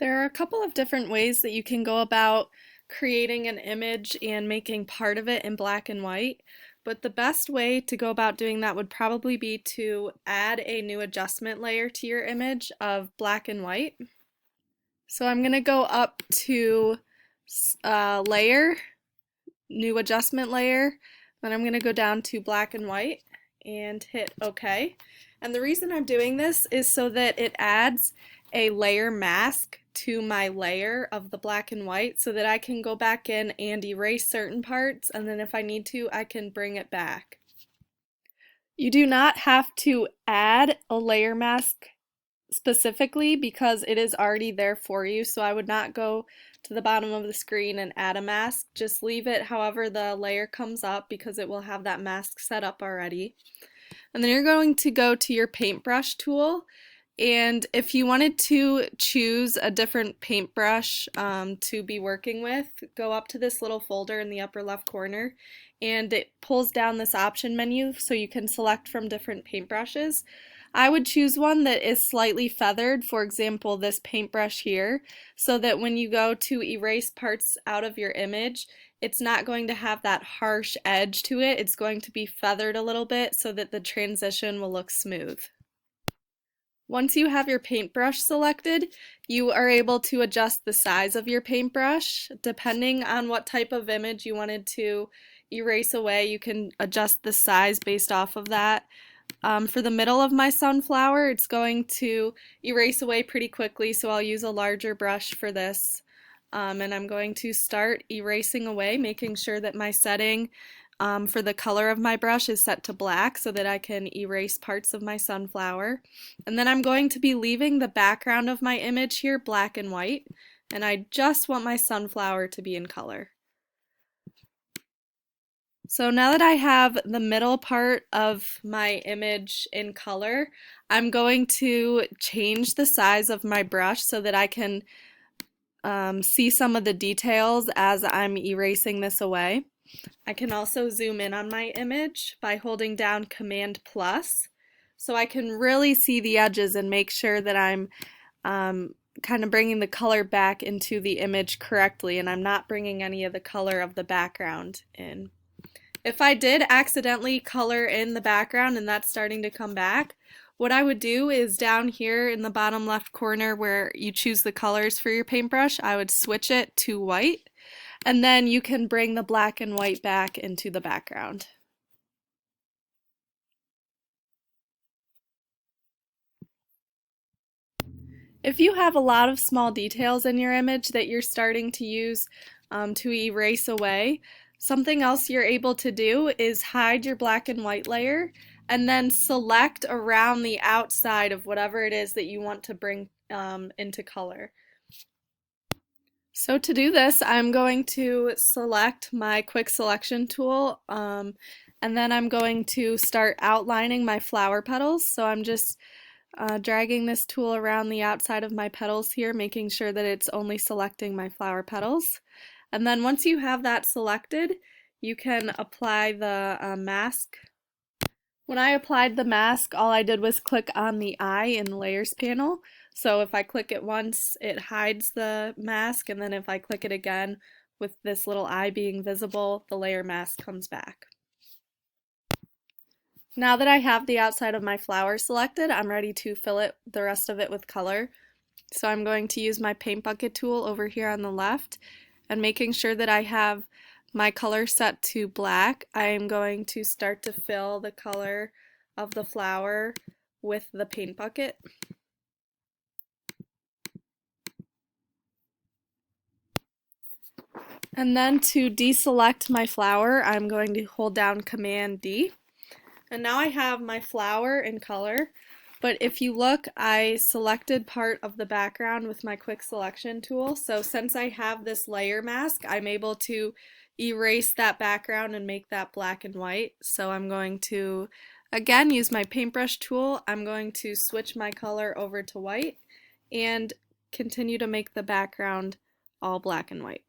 There are a couple of different ways that you can go about creating an image and making part of it in black and white, but the best way to go about doing that would probably be to add a new adjustment layer to your image of black and white. So I'm going to go up to Layer, New Adjustment Layer, then I'm going to go down to black and white and hit OK. And the reason I'm doing this is so that it adds a layer mask to my layer of the black and white so that I can go back in and erase certain parts, and then if I need to, I can bring it back. You do not have to add a layer mask specifically because it is already there for you, so I would not go to the bottom of the screen and add a mask. Just leave it however the layer comes up because it will have that mask set up already. And then you're going to go to your Paintbrush tool, and if you wanted to choose a different paintbrush to be working with, go up to this little folder in the upper left corner and it pulls down this option menu so you can select from different paintbrushes. I would choose one that is slightly feathered, for example this paintbrush here, so that when you go to erase parts out of your image, it's not going to have that harsh edge to it. It's going to be feathered a little bit so that the transition will look smooth. Once you have your paintbrush selected, you are able to adjust the size of your paintbrush. Depending on what type of image you wanted to erase away, you can adjust the size based off of that. For the middle of my sunflower, it's going to erase away pretty quickly, so I'll use a larger brush for this. And I'm going to start erasing away, making sure that my setting for the color of my brush is set to black so that I can erase parts of my sunflower. And then I'm going to be leaving the background of my image here black and white, and I just want my sunflower to be in color. So now that I have the middle part of my image in color, I'm going to change the size of my brush so that I can see some of the details as I'm erasing this away. I can also zoom in on my image by holding down Command plus, so I can really see the edges and make sure that I'm kind of bringing the color back into the image correctly and I'm not bringing any of the color of the background in. If I did accidentally color in the background and that's starting to come back, what I would do is down here in the bottom left corner where you choose the colors for your paintbrush, I would switch it to white, and then you can bring the black and white back into the background. If you have a lot of small details in your image that you're starting to use to erase away, something else you're able to do is hide your black and white layer and then select around the outside of whatever it is that you want to bring into color. So to do this, I'm going to select my quick selection tool and then I'm going to start outlining my flower petals. So I'm just dragging this tool around the outside of my petals here, making sure that it's only selecting my flower petals. And then once you have that selected, you can apply the mask. When I applied the mask, all I did was click on the eye in the layers panel. So if I click it once, it hides the mask, and then if I click it again with this little eye being visible, the layer mask comes back. Now that I have the outside of my flower selected, I'm ready to fill it, the rest of it, with color. So I'm going to use my paint bucket tool over here on the left, and making sure that I have my color set to black, I am going to start to fill the color of the flower with the paint bucket. And then to deselect my flower, I'm going to hold down Command D. And now I have my flower in color, but if you look, I selected part of the background with my quick selection tool. So since I have this layer mask, I'm able to erase that background and make that black and white. So I'm going to again use my paintbrush tool. I'm going to switch my color over to white and continue to make the background all black and white.